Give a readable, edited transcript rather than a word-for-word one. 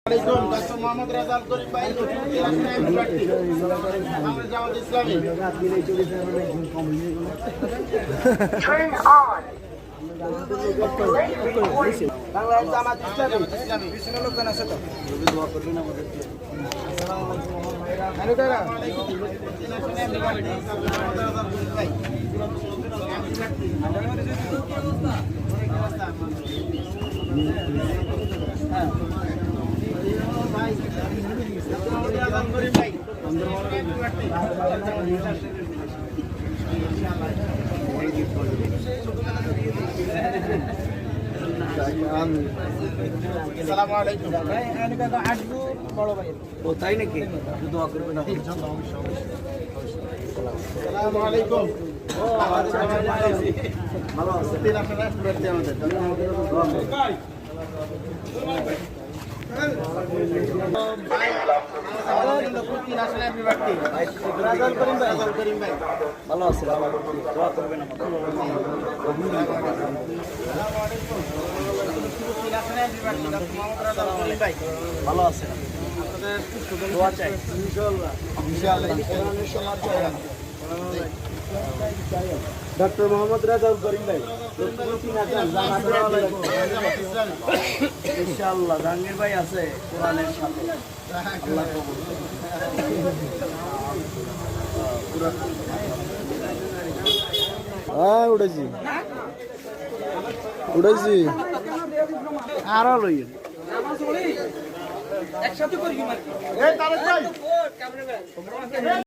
doctor Mohammad রাজাল করিম ভাই বাংলাদেশ জামাত ইসলামী বাংলাদেশ জামাত ইসলামী বিশাল লোকজন আছে তো দোয়া করবেন আমাদেরকে তাই নাকি দোয়া করবেন আসসালামু আলাইকুম ভালো আছেন ভালো আছে দোয়া করবেন ভালো আছে দোয়া চাই ডক্টর মোহাম্মদ রাজাউল করিম ভাই ইনশাআল্লাহ জাহাঙ্গীর ভাই আছে কোরআনের সাথে আল্লাহ কবুল উঠেছি আরো লই একসাথে করি